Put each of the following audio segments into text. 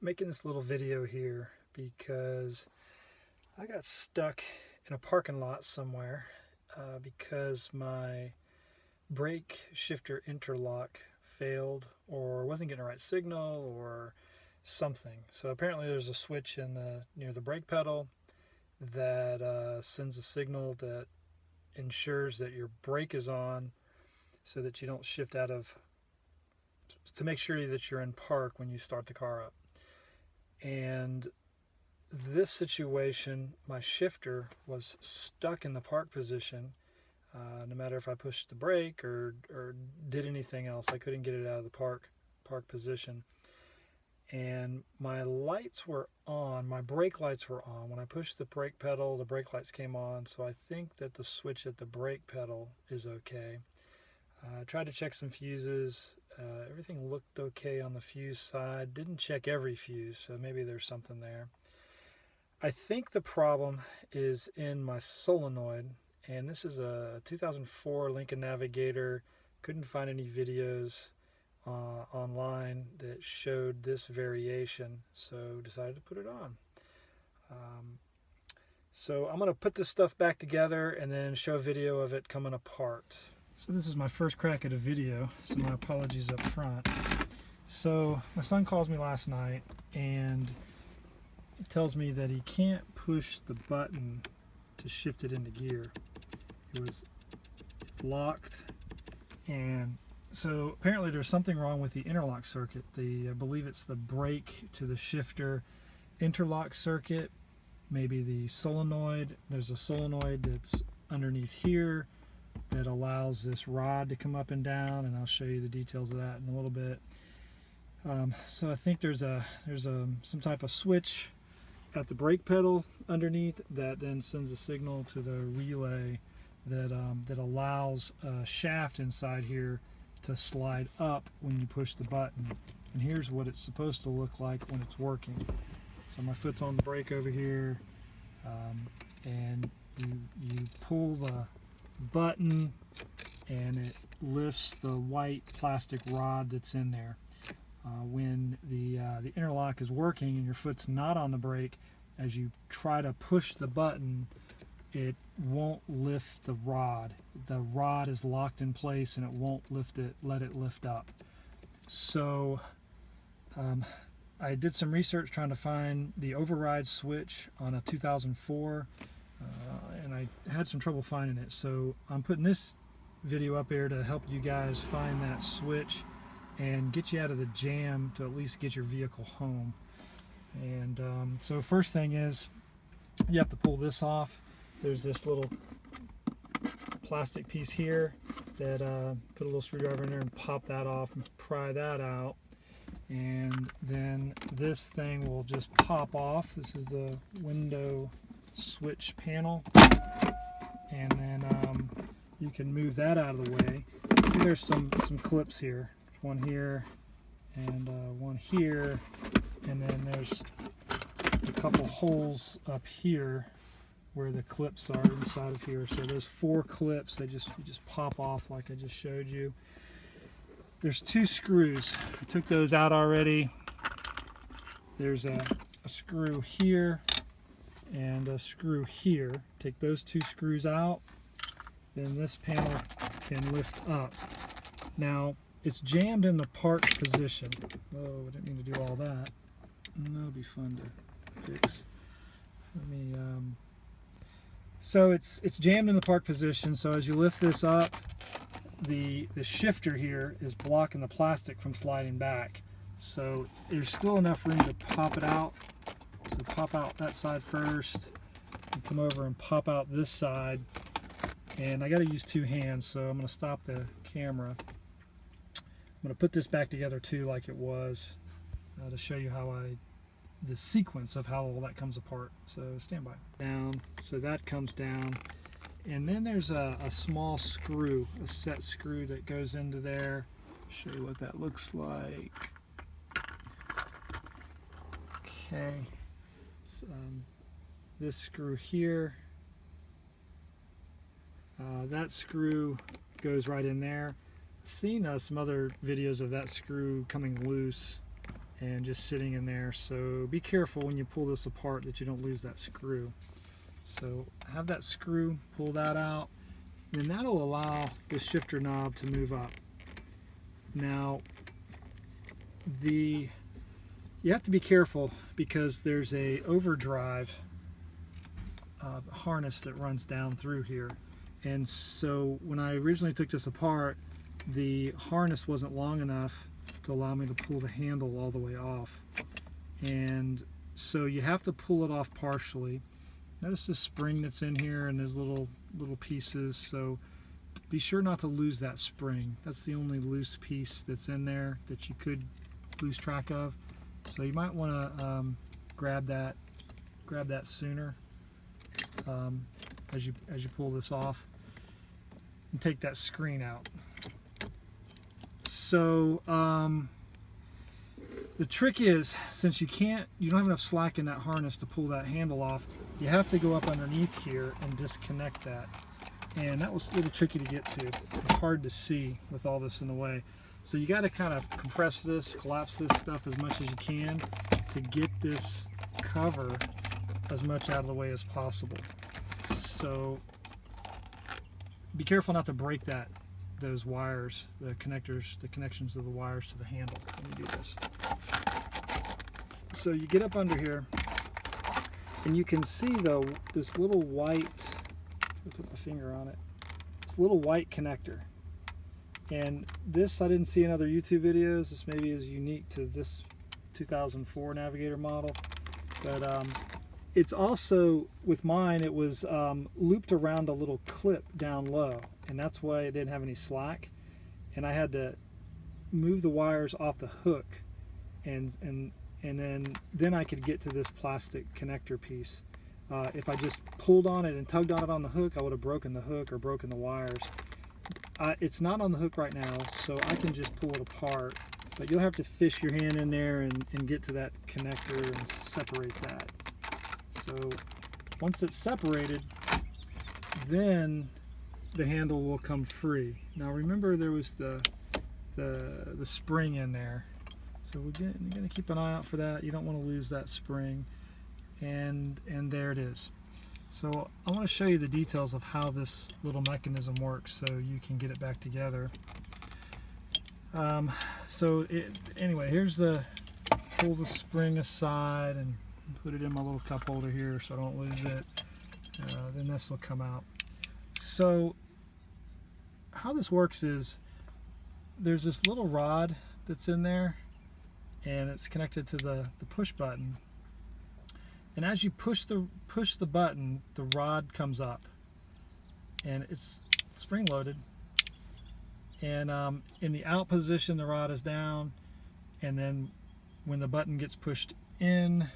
Making this little video here because I got stuck in a parking lot somewhere because my brake shifter interlock failed or wasn't getting the right signal or something. So apparently there's a switch in near the brake pedal that sends a signal that ensures that your brake is on so that you don't shift out of, to make sure that you're in park when you start the car up. And this situation, my shifter was stuck in the park position. No matter if I pushed the brake or did anything else, I couldn't get it out of the park position. And my lights were on, my brake lights were on. When I pushed the brake pedal, the brake lights came on. So I think that the switch at the brake pedal is okay. I tried to check some fuses. Everything looked okay on the fuse side. Didn't check every fuse, so maybe there's something there. I think the problem is in my solenoid, and this is a 2004 Lincoln Navigator. Couldn't find any videos online that showed this variation, so decided to put it on. So I'm going to put this stuff back together and then show a video of it coming apart. So this is my first crack at a video, so my apologies up front. So my son calls me last night and it tells me that he can't push the button to shift it into gear. It was locked, and so apparently there's something wrong with the interlock circuit. I believe it's the brake to the shifter interlock circuit, maybe the solenoid. There's a solenoid that's underneath here that allows this rod to come up and down, and I'll show you the details of that in a little bit. So I think there's some type of switch at the brake pedal underneath that then sends a signal to the relay that allows a shaft inside here to slide up when you push the button. And here's what it's supposed to look like when it's working. So my foot's on the brake over here, and you pull the button and it lifts the white plastic rod that's in there. When the interlock is working and your foot's not on the brake, as you try to push the button, it won't lift the rod. The rod is locked in place and it won't let it lift up. So I did some research trying to find the override switch on a 2004, and I had some trouble finding it. So I'm putting this video up here to help you guys find that switch and get you out of the jam to at least get your vehicle home. And so first thing is you have to pull this off. There's this little plastic piece here that put a little screwdriver in there and pop that off and pry that out. And then this thing will just pop off. This is the window switch panel. And then you can move that out of the way. See, there's some clips here. One here and one here, and then there's a couple holes up here where the clips are inside of here. So there's 4 clips. You just pop off like I just showed you. There's 2 screws. I took those out already. There's a screw here and a screw here. Take those 2 screws out, then this panel can lift up. Now it's jammed in the park position. Oh, I didn't mean to do all that. That'll be fun to fix. Let me. So it's jammed in the park position. So as you lift this up, the shifter here is blocking the plastic from sliding back. So there's still enough room to pop it out. So pop out that side first, and come over and pop out this side. And I got to use 2 hands, so I'm going to stop the camera. I'm going to put this back together too like it was to show you the sequence of how all that comes apart. So stand by. Down, so that comes down. And then there's a small screw, a set screw that goes into there. Show you what that looks like. Okay, it's, this screw here. That screw goes right in there. I've seen some other videos of that screw coming loose, and just sitting in there. So be careful when you pull this apart that you don't lose that screw. So have that screw, pull that out, and that'll allow the shifter knob to move up. Now you have to be careful because there's a overdrive harness that runs down through here, and so when I originally took this apart, the harness wasn't long enough to allow me to pull the handle all the way off, and so you have to pull it off partially. Notice the spring that's in here and there's little pieces, so be sure not to lose that spring. That's the only loose piece that's in there that you could lose track of, so you might want to grab that sooner as you pull this off, and take that screen out. So the trick is, since you don't have enough slack in that harness to pull that handle off, you have to go up underneath here and disconnect that. And that was a little tricky to get to. It's hard to see with all this in the way. So you got to kind of compress this, collapse this stuff as much as you can to get this cover as much out of the way as possible. So be careful not to break those wires, the connections of the wires to the handle when you do this. So you get up under here, and you can see though this little white, I'll put my finger on it, this little white connector. And this I didn't see in other YouTube videos. This maybe is unique to this 2004 Navigator model, but it's also, with mine, it was looped around a little clip down low, and that's why it didn't have any slack. And I had to move the wires off the hook, and then I could get to this plastic connector piece. If I just pulled on it and tugged on it on the hook, I would have broken the hook or broken the wires. It's not on the hook right now, so I can just pull it apart, but you'll have to fish your hand in there and get to that connector and separate that. So once it's separated, then the handle will come free. Now remember, there was the spring in there, so you're going to keep an eye out for that. You don't want to lose that spring, and there it is. So I want to show you the details of how this little mechanism works so you can get it back together. Anyway, here's pull the spring aside and put it in my little cup holder here so I don't lose it. Then this will come out. So how this works is there's this little rod that's in there, and it's connected to the push button. And as you push the button, the rod comes up, and it's spring loaded. And in the out position, the rod is down, and then when the button gets pushed in,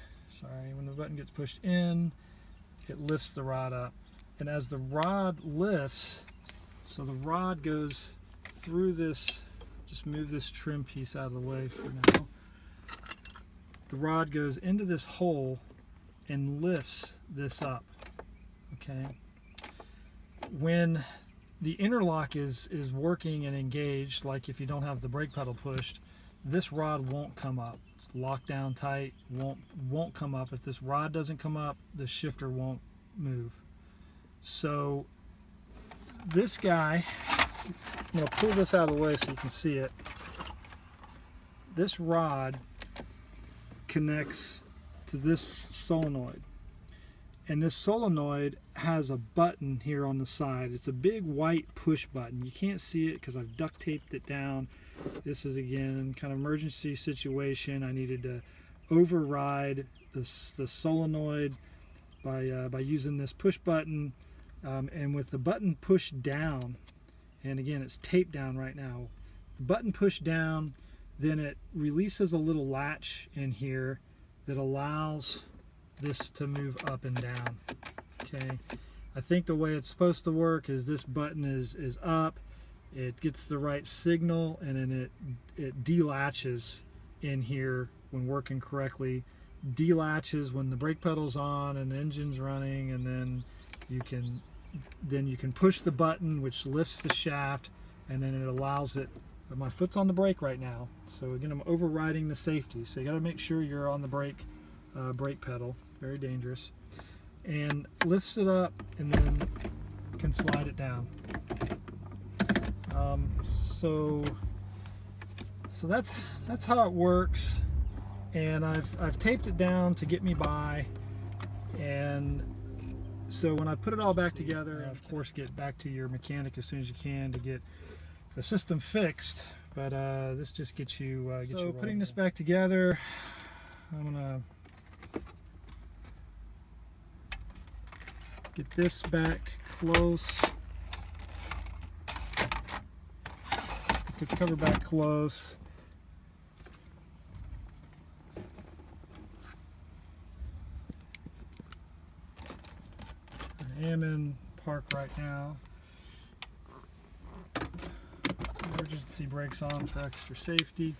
it lifts the rod up. And as the rod lifts, so the rod goes through this, just move this trim piece out of the way for now. The rod goes into this hole and lifts this up, okay? When the interlock is working and engaged, like if you don't have the brake pedal pushed, this rod won't come up. It's locked down tight, won't come up. If this rod doesn't come up, the shifter won't move. So this guy, I'm going to pull this out of the way so you can see it. This rod connects to this solenoid, and this solenoid has a button here on the side. It's a big white push button. You can't see it because I've duct taped it down. This is, again, kind of emergency situation. I needed to override the solenoid by using this push button, and with the button pushed down, and again it's taped down right now, the button pushed down, then it releases a little latch in here that allows this to move up and down. Okay, I think the way it's supposed to work is this button is up, it gets the right signal, and then it delatches in here when working correctly, delatches when the brake pedal's on and the engine's running, and then you can push the button, which lifts the shaft, and then it allows it but my foot's on the brake right now. So again, I'm overriding the safety. So you got to make sure you're on the brake pedal. Very dangerous. And lifts it up and then can slide it down. So that's how it works. And I've taped it down to get me by. And so when I put it all back together, of course, get back to your mechanic as soon as you can to get the system fixed. But this just gets you. So putting this back together, I'm gonna get this back close. Get the cover back close. I am in park right now. Emergency brakes on for extra safety.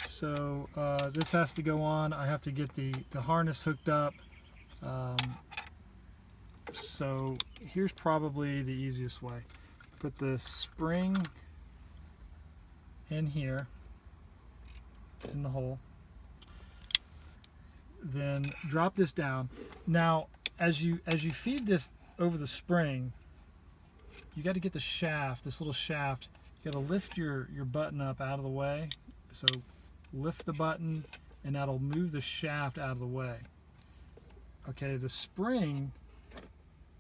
So this has to go on. I have to get the harness hooked up. So here's probably the easiest way. Put the spring in here, in the hole. Then drop this down. Now, as you feed this over the spring, you got to get the shaft, this little shaft. You got to lift your button up out of the way. So lift the button, and that'll move the shaft out of the way. Okay, the spring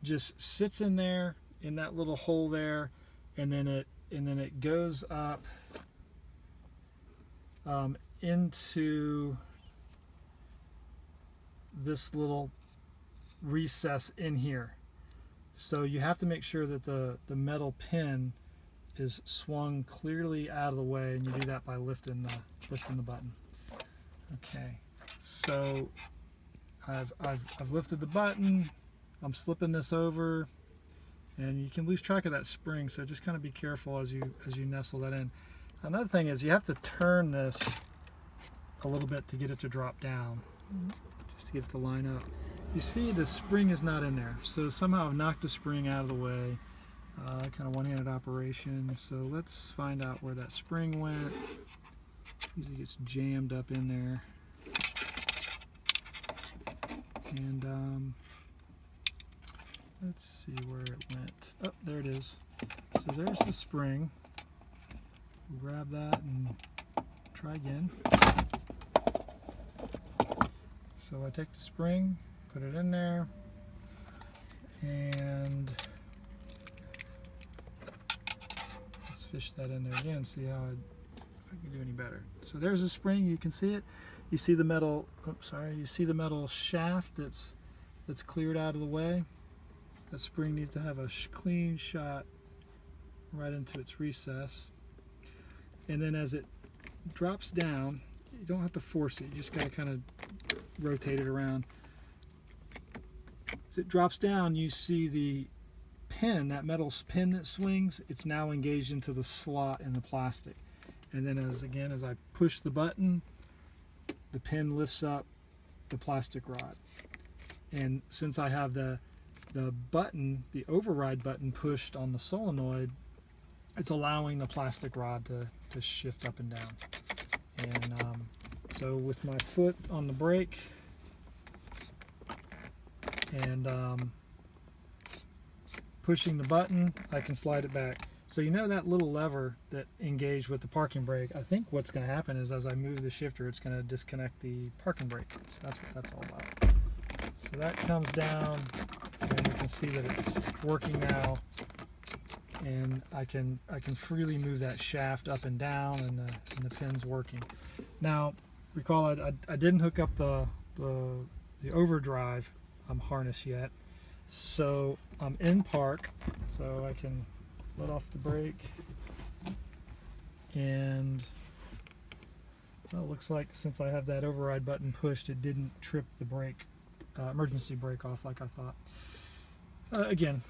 just sits in there in that little hole there, and then it goes up into this little recess in here. So you have to make sure that the metal pin is swung clearly out of the way, and you do that by lifting the button. Okay, so I've lifted the button. I'm slipping this over, and you can lose track of that spring, so just kind of be careful as you nestle that in. Another thing is you have to turn this a little bit to get it to drop down, just to get it to line up. You see the spring is not in there, so somehow I've knocked the spring out of the way. Kind of one-handed operation. So let's find out where that spring went. Usually gets jammed up in there. And let's see where it went. Oh, there it is. So there's the spring. We'll grab that and try again. So I take the spring, put it in there, and let's fish that in there again, see how if I can do any better. So there's the spring, you can see it. You see the metal, you see the metal shaft that's cleared out of the way. That spring needs to have a clean shot right into its recess. And then as it drops down, you don't have to force it, you just gotta kind of rotate it around. As it drops down, you see the pin, that metal pin that swings, it's now engaged into the slot in the plastic. And then as I push the button, the pin lifts up the plastic rod. And since I have the button, the override button pushed on the solenoid, it's allowing the plastic rod to shift up and down. And so with my foot on the brake and pushing the button, I can slide it back. So you know that little lever that engaged with the parking brake, I think what's going to happen is as I move the shifter, it's going to disconnect the parking brake. So that's what that's all about. So that comes down, and you can see that it's working now. And I can freely move that shaft up and down, and the pin's working. Now, recall I didn't hook up the overdrive harness yet, so I'm in park, so I can let off the brake, and well, it looks like since I have that override button pushed, it didn't trip the brake, emergency brake off like I thought.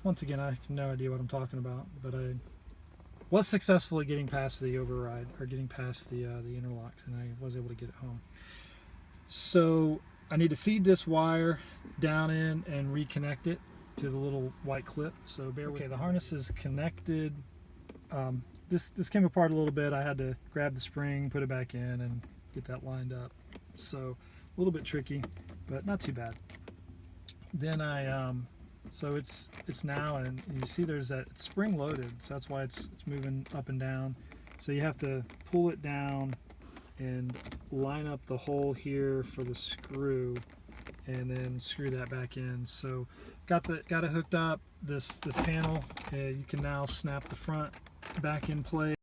Once again, I have no idea what I'm talking about, but I was successful at getting past the override, or getting past the interlocks, and I was able to get it home. So I need to feed this wire down in and reconnect it to the little white clip. So bear with me. The harness is connected this came apart a little bit. I had to grab the spring, put it back in, and get that lined up. So a little bit tricky, but not too bad. Then so it's now, and you see there's that, it's spring loaded, so that's why it's moving up and down. So you have to pull it down and line up the hole here for the screw, and then screw that back in. So got it hooked up. This panel, you can now snap the front back in place.